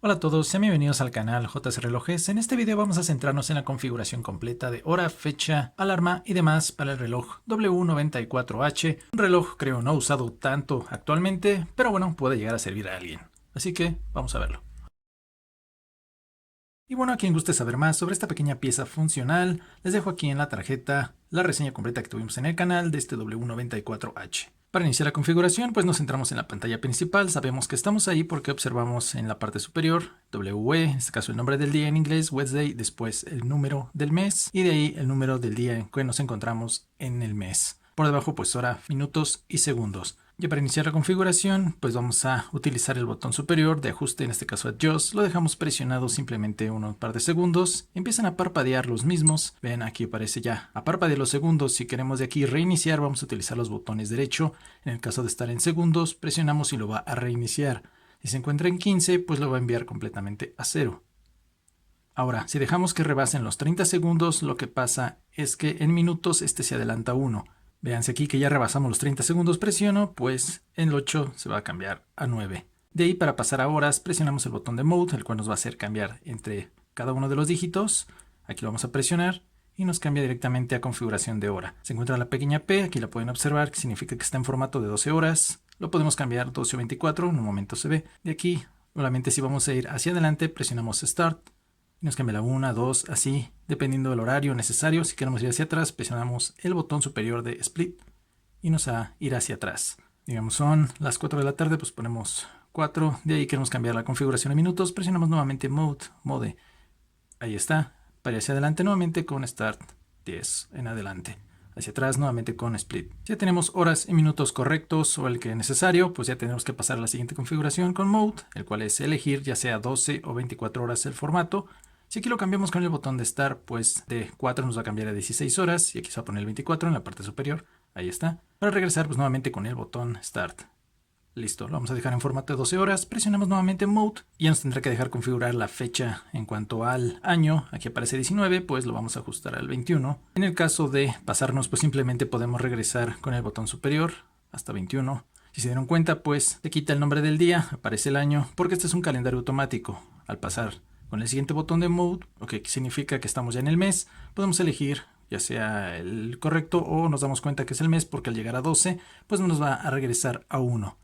Hola a todos, sean bienvenidos al canal JC Relojes. En este video vamos a centrarnos en la configuración completa de hora, fecha, alarma y demás para el reloj W94H. Un reloj creo no usado tanto actualmente, pero bueno, puede llegar a servir a alguien. Así que vamos a verlo. Y bueno, a quien guste saber más sobre esta pequeña pieza funcional, les dejo aquí en la tarjeta la reseña completa que tuvimos en el canal de este W94H. Para iniciar la configuración, pues nos centramos en la pantalla principal. Sabemos que estamos ahí porque observamos en la parte superior WE, en este caso el nombre del día en inglés, Wednesday, después el número del mes y de ahí el número del día en que nos encontramos en el mes. Por debajo pues hora, minutos y segundos. Y para iniciar la configuración, pues vamos a utilizar el botón superior de ajuste, en este caso Adjust. Lo dejamos presionado simplemente un par de segundos. Empiezan a parpadear los mismos. Ven, aquí aparece ya a parpadear los segundos. Si queremos de aquí reiniciar, vamos a utilizar los botones derecho. En el caso de estar en segundos, presionamos y lo va a reiniciar. Si se encuentra en 15, pues lo va a enviar completamente a 0. Ahora, si dejamos que rebasen los 30 segundos, lo que pasa es que en minutos este se adelanta 1. Véanse aquí que ya rebasamos los 30 segundos, presiono, pues el 8 se va a cambiar a 9. De ahí para pasar a horas presionamos el botón de Mode, el cual nos va a hacer cambiar entre cada uno de los dígitos. Aquí lo vamos a presionar y nos cambia directamente a configuración de hora. Se encuentra la pequeña P, aquí la pueden observar, que significa que está en formato de 12 horas. Lo podemos cambiar 12 o 24, en un momento se ve. De aquí, nuevamente si vamos a ir hacia adelante, presionamos Start. Y nos cambia la 1, 2, así, dependiendo del horario necesario. Si queremos ir hacia atrás, presionamos el botón superior de Split y nos va a ir hacia atrás. Digamos son las 4 de la tarde, pues ponemos 4. De ahí queremos cambiar la configuración a minutos, presionamos nuevamente Mode. Ahí está. Para ir hacia adelante nuevamente con Start 10 en adelante. Hacia atrás nuevamente con Split. Si ya tenemos horas y minutos correctos o el que es necesario, pues ya tenemos que pasar a la siguiente configuración con Mode, el cual es elegir ya sea 12 o 24 horas el formato. Si aquí lo cambiamos con el botón de Start, pues de 4 nos va a cambiar a 16 horas y aquí se va a poner el 24 en la parte superior. Ahí está. Para regresar, pues nuevamente con el botón Start. Listo, lo vamos a dejar en formato de 12 horas, presionamos nuevamente Mode y ya nos tendrá que dejar configurar la fecha en cuanto al año. Aquí aparece 19, pues lo vamos a ajustar al 21. En el caso de pasarnos, pues simplemente podemos regresar con el botón superior hasta 21. Si se dieron cuenta, pues se quita el nombre del día, aparece el año, porque este es un calendario automático. Al pasar con el siguiente botón de Mode, lo que significa que estamos ya en el mes, podemos elegir ya sea el correcto o nos damos cuenta que es el mes porque al llegar a 12, pues nos va a regresar a 1.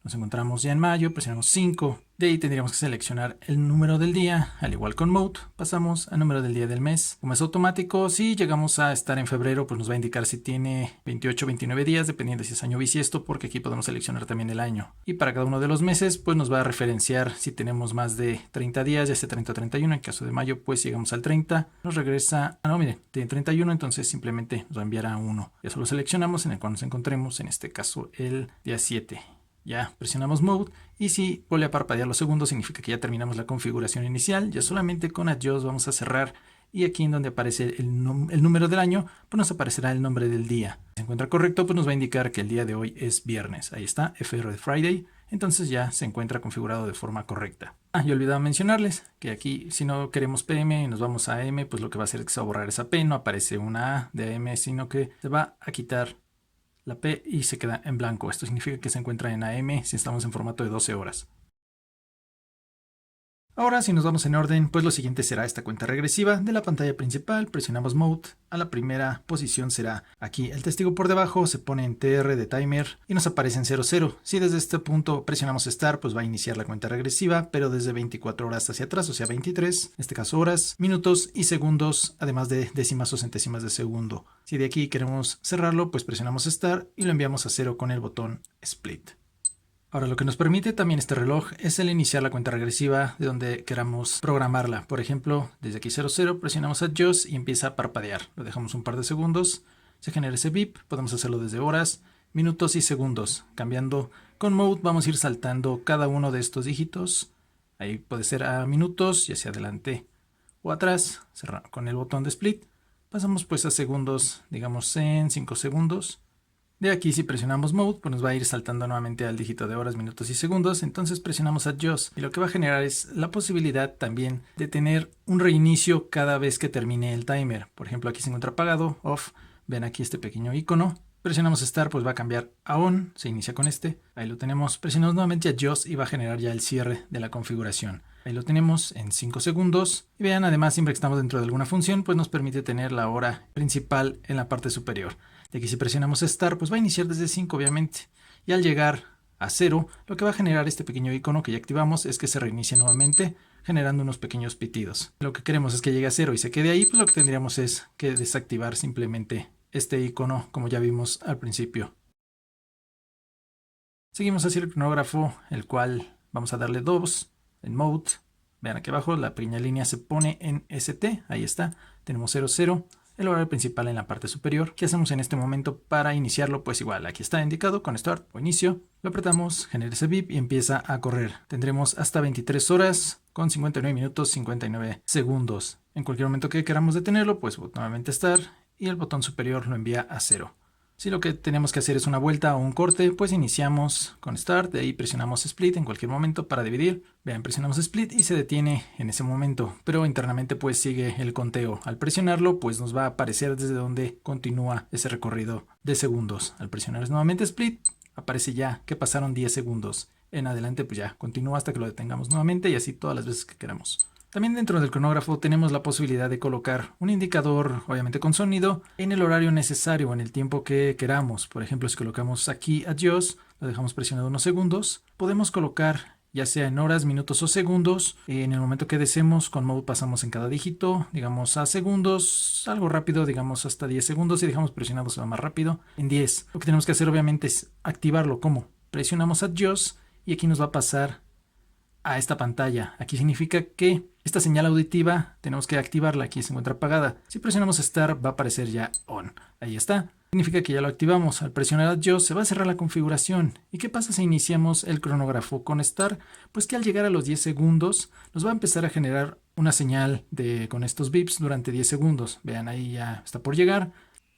Nos encontramos ya en mayo, presionamos 5. De ahí tendríamos que seleccionar el número del día, al igual con Mode, pasamos al número del día del mes. Como es automático, si llegamos a estar en febrero, pues nos va a indicar si tiene 28 o 29 días, dependiendo si es año bisiesto, porque aquí podemos seleccionar también el año. Y para cada uno de los meses, pues nos va a referenciar si tenemos más de 30 días, ya sea 30 o 31. En caso de mayo, pues llegamos al 30, nos regresa, no, miren, tiene 31, entonces simplemente nos va a enviar a 1. Ya solo seleccionamos en el cual nos encontremos, en este caso el día 7. Ya presionamos Mode y si vuelve a parpadear los segundos significa que ya terminamos la configuración inicial. Ya solamente con Adjust vamos a cerrar y aquí en donde aparece el número del año, pues nos aparecerá el nombre del día. Si se encuentra correcto, pues nos va a indicar que el día de hoy es viernes. Ahí está, FR de Friday. Entonces ya se encuentra configurado de forma correcta. Y olvidaba mencionarles que aquí si no queremos PM y nos vamos a AM, pues lo que va a hacer es que se va a borrar esa P, no aparece una A de AM, sino que se va a quitar la P y se queda en blanco. Esto significa que se encuentra en AM si estamos en formato de 12 horas. Ahora, si nos vamos en orden, pues lo siguiente será esta cuenta regresiva de la pantalla principal. Presionamos Mode. A la primera posición será aquí el testigo por debajo, se pone en TR de timer y nos aparece en 00. Si desde este punto presionamos Start, pues va a iniciar la cuenta regresiva, pero desde 24 horas hacia atrás, o sea 23, en este caso horas, minutos y segundos, además de décimas o centésimas de segundo. Si de aquí queremos cerrarlo, pues presionamos Start y lo enviamos a 0 con el botón Split. Ahora lo que nos permite también este reloj es el iniciar la cuenta regresiva de donde queramos programarla. Por ejemplo, desde aquí 00 presionamos Adjust y empieza a parpadear. Lo dejamos un par de segundos, se genera ese beep, podemos hacerlo desde horas, minutos y segundos. Cambiando con Mode vamos a ir saltando cada uno de estos dígitos. Ahí puede ser a minutos y hacia adelante o atrás, con el botón de Split. Pasamos pues a segundos, digamos en 5 segundos. De aquí si presionamos Mode, pues nos va a ir saltando nuevamente al dígito de horas, minutos y segundos. Entonces presionamos Adjust y lo que va a generar es la posibilidad también de tener un reinicio cada vez que termine el timer. Por ejemplo, aquí se encuentra apagado, off. Ven aquí este pequeño icono. Presionamos Start, pues va a cambiar a On, se inicia con este. Ahí lo tenemos. Presionamos nuevamente Adjust y va a generar ya el cierre de la configuración. Ahí lo tenemos en 5 segundos. Y vean, además, siempre que estamos dentro de alguna función, pues nos permite tener la hora principal en la parte superior. De aquí si presionamos Start, pues va a iniciar desde 5, obviamente. Y al llegar a 0, lo que va a generar este pequeño icono que ya activamos es que se reinicie nuevamente, generando unos pequeños pitidos. Lo que queremos es que llegue a 0 y se quede ahí, pues lo que tendríamos es que desactivar simplemente este icono, como ya vimos al principio. Seguimos hacia el cronógrafo, el cual vamos a darle 2 en Mode. Vean aquí abajo, la pequeña línea se pone en ST, ahí está, tenemos 0, 0. El horario principal en la parte superior. ¿Qué hacemos en este momento para iniciarlo? Pues igual, aquí está indicado con Start o Inicio. Lo apretamos, genera ese bip y empieza a correr. Tendremos hasta 23 horas con 59 minutos 59 segundos. En cualquier momento que queramos detenerlo, pues nuevamente Start y el botón superior lo envía a 0. Si lo que tenemos que hacer es una vuelta o un corte, pues iniciamos con Start, de ahí presionamos Split en cualquier momento para dividir. Vean, presionamos Split y se detiene en ese momento, pero internamente pues sigue el conteo. Al presionarlo, pues nos va a aparecer desde donde continúa ese recorrido de segundos. Al presionar nuevamente Split, aparece ya que pasaron 10 segundos. En adelante pues ya continúa hasta que lo detengamos nuevamente y así todas las veces que queramos. También dentro del cronógrafo tenemos la posibilidad de colocar un indicador, obviamente con sonido, en el horario necesario, en el tiempo que queramos. Por ejemplo, si colocamos aquí Adiós, lo dejamos presionado unos segundos, podemos colocar ya sea en horas, minutos o segundos. En el momento que deseemos, con Mode pasamos en cada dígito, digamos a segundos, algo rápido, digamos hasta 10 segundos y dejamos presionado, se va más rápido, en 10. Lo que tenemos que hacer obviamente es activarlo. ¿Cómo? Presionamos Adiós y aquí nos va a pasar a esta pantalla. Aquí significa que esta señal auditiva tenemos que activarla. Aquí se encuentra apagada. Si presionamos Start va a aparecer ya On. Ahí está. Significa que ya lo activamos. Al presionar Adiós se va a cerrar la configuración. ¿Y qué pasa si iniciamos el cronógrafo con Start? Pues que al llegar a los 10 segundos nos va a empezar a generar una señal con estos bips durante 10 segundos. Vean, ahí ya está por llegar.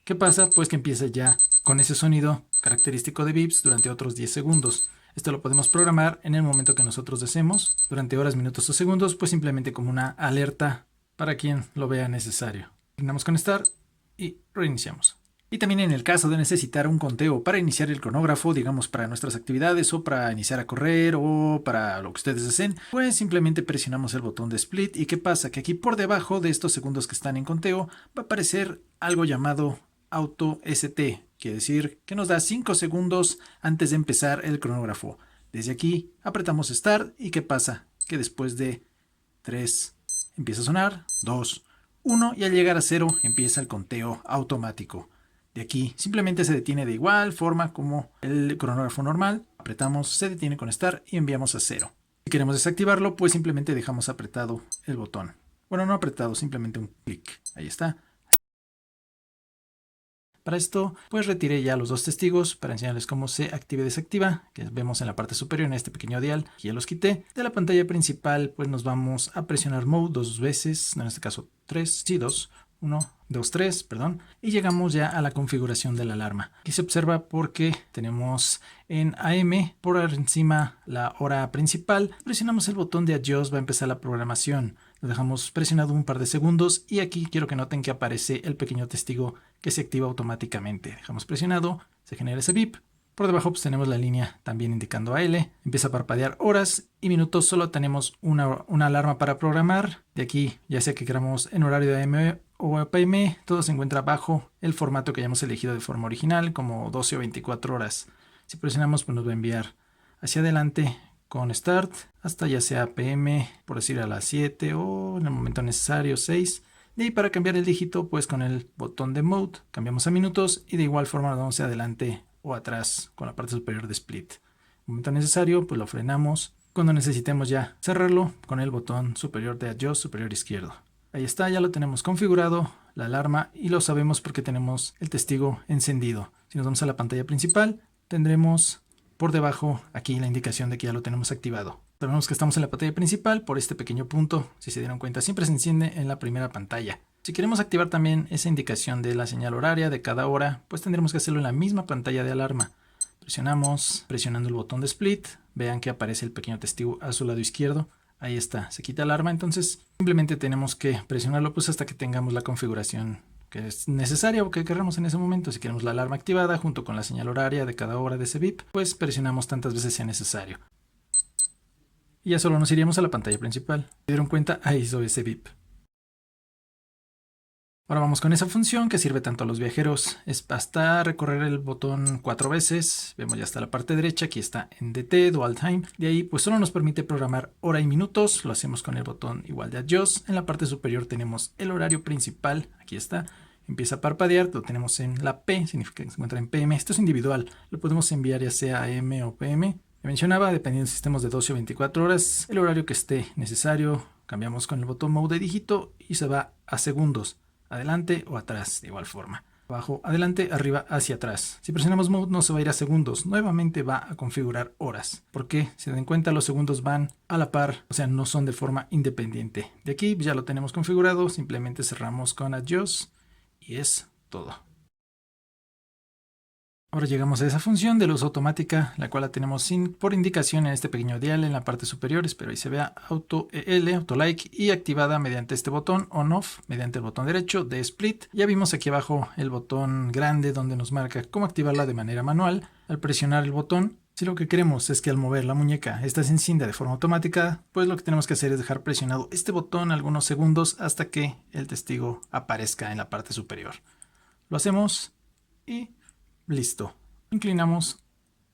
¿Qué pasa? Pues que empieza ya con ese sonido característico de bips durante otros 10 segundos. Esto lo podemos programar en el momento que nosotros deseemos, durante horas, minutos o segundos, pues simplemente como una alerta para quien lo vea necesario. Terminamos con Start y reiniciamos. Y también en el caso de necesitar un conteo para iniciar el cronógrafo, digamos para nuestras actividades o para iniciar a correr o para lo que ustedes deseen, pues simplemente presionamos el botón de Split. ¿Y qué pasa? Que aquí por debajo de estos segundos que están en conteo va a aparecer algo llamado Auto ST. Quiere decir que nos da 5 segundos antes de empezar el cronógrafo. Desde aquí apretamos Start y ¿qué pasa? Que después de 3 empieza a sonar, 2, 1 y al llegar a 0 empieza el conteo automático. De aquí simplemente se detiene de igual forma como el cronógrafo normal. Apretamos, se detiene con Start y enviamos a 0. Si queremos desactivarlo, pues simplemente dejamos apretado el botón. Bueno, no apretado, simplemente un clic. Ahí está. Para esto, pues retiré ya los dos testigos para enseñarles cómo se activa y desactiva, que vemos en la parte superior en este pequeño dial. Ya los quité. De la pantalla principal, pues nos vamos a presionar Mode 2 veces, no, en este caso 3, sí, 2, 1, 2, 3, perdón, y llegamos ya a la configuración de la alarma. Aquí se observa porque tenemos en AM por encima la hora principal. Presionamos el botón de Adiós, va a empezar la programación. Lo dejamos presionado un par de segundos y aquí quiero que noten que aparece el pequeño testigo que se activa automáticamente. Dejamos presionado, se genera ese bip. Por debajo pues tenemos la línea también indicando AL. Empieza a parpadear horas y minutos. Solo tenemos una alarma para programar. De aquí, ya sea que queramos en horario de AM o PM, todo se encuentra bajo el formato que hayamos elegido de forma original, como 12 o 24 horas. Si presionamos, pues nos va a enviar hacia adelante con Start hasta ya sea PM, por decir a las 7 o en el momento necesario 6. De ahí para cambiar el dígito, pues con el botón de Mode cambiamos a minutos y de igual forma nos vamos adelante o atrás con la parte superior de Split. En el momento necesario, pues lo frenamos. Cuando necesitemos ya cerrarlo, con el botón superior de Adiós superior izquierdo. Ahí está, ya lo tenemos configurado, la alarma, y lo sabemos porque tenemos el testigo encendido. Si nos vamos a la pantalla principal, tendremos por debajo aquí la indicación de que ya lo tenemos activado. Sabemos que estamos en la pantalla principal por este pequeño punto. Si se dieron cuenta, siempre se enciende en la primera pantalla. Si queremos activar también esa indicación de la señal horaria de cada hora, pues tendremos que hacerlo en la misma pantalla de alarma. Presionamos, presionando el botón de Split. Vean que aparece el pequeño testigo a su lado izquierdo. Ahí está, se quita alarma. Entonces simplemente tenemos que presionarlo pues hasta que tengamos la configuración que es necesaria o que queramos en ese momento. Si queremos la alarma activada junto con la señal horaria de cada hora de ese bip, pues presionamos tantas veces sea necesario. Y ya solo nos iríamos a la pantalla principal. ¿Se dieron cuenta? Ahí hizo ese bip. Ahora vamos con esa función que sirve tanto a los viajeros. Basta recorrer el botón 4 veces. Vemos ya está la parte derecha. Aquí está en DT, Dual Time. De ahí pues solo nos permite programar hora y minutos. Lo hacemos con el botón igual de Adjust. En la parte superior tenemos el horario principal. Aquí está. Empieza a parpadear. Lo tenemos en la P. Significa que se encuentra en PM. Esto es individual. Lo podemos enviar ya sea AM o PM. Me mencionaba, dependiendo de sistemas de 12 o 24 horas, el horario que esté necesario. Cambiamos con el botón Mode de dígito y se va a segundos. Adelante o atrás, de igual forma. Abajo, adelante, arriba, hacia atrás. Si presionamos Mode no se va a ir a segundos, nuevamente va a configurar horas. Porque, si se dan cuenta, los segundos van a la par, o sea, no son de forma independiente. De aquí ya lo tenemos configurado, simplemente cerramos con Adjust y es todo. Ahora llegamos a esa función de luz automática, la cual la tenemos por indicación en este pequeño dial en la parte superior. Espero ahí se vea Auto EL, Auto Like, y activada mediante este botón On-Off, mediante el botón derecho de Split. Ya vimos aquí abajo el botón grande donde nos marca cómo activarla de manera manual. Al presionar el botón, si lo que queremos es que al mover la muñeca esta se encienda de forma automática, pues lo que tenemos que hacer es dejar presionado este botón algunos segundos hasta que el testigo aparezca en la parte superior. Lo hacemos y listo. Inclinamos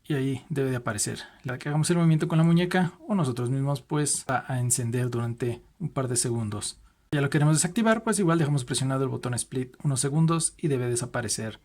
y ahí debe de aparecer. La que hagamos el movimiento con la muñeca o nosotros mismos, pues va a encender durante un par de segundos. Ya lo queremos desactivar, pues igual dejamos presionado el botón Split unos segundos y debe desaparecer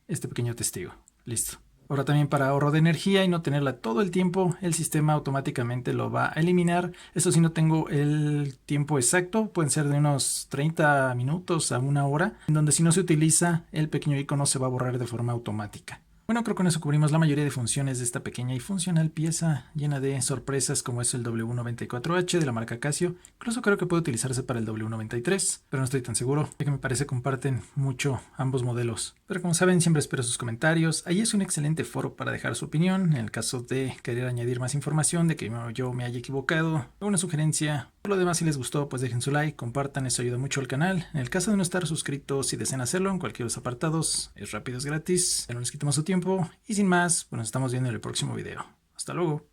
este pequeño testigo. Listo. Ahora también para ahorro de energía y no tenerla todo el tiempo, el sistema automáticamente lo va a eliminar. Eso sí, no tengo el tiempo exacto, pueden ser de unos 30 minutos a una hora, en donde si no se utiliza, el pequeño icono se va a borrar de forma automática. Bueno, creo que con eso cubrimos la mayoría de funciones de esta pequeña y funcional pieza llena de sorpresas como es el W94H de la marca Casio. Incluso creo que puede utilizarse para el W93, pero no estoy tan seguro, ya que me parece comparten mucho ambos modelos. Pero como saben, siempre espero sus comentarios. Ahí es un excelente foro para dejar su opinión en el caso de querer añadir más información, de que yo me haya equivocado, alguna sugerencia. Por lo demás, si les gustó, pues dejen su like, compartan, eso ayuda mucho al canal. En el caso de no estar suscritos, si desean hacerlo en cualquiera de los apartados, es rápido, es gratis, ya no les quitamos su tiempo. Y sin más, pues nos estamos viendo en el próximo video. Hasta luego.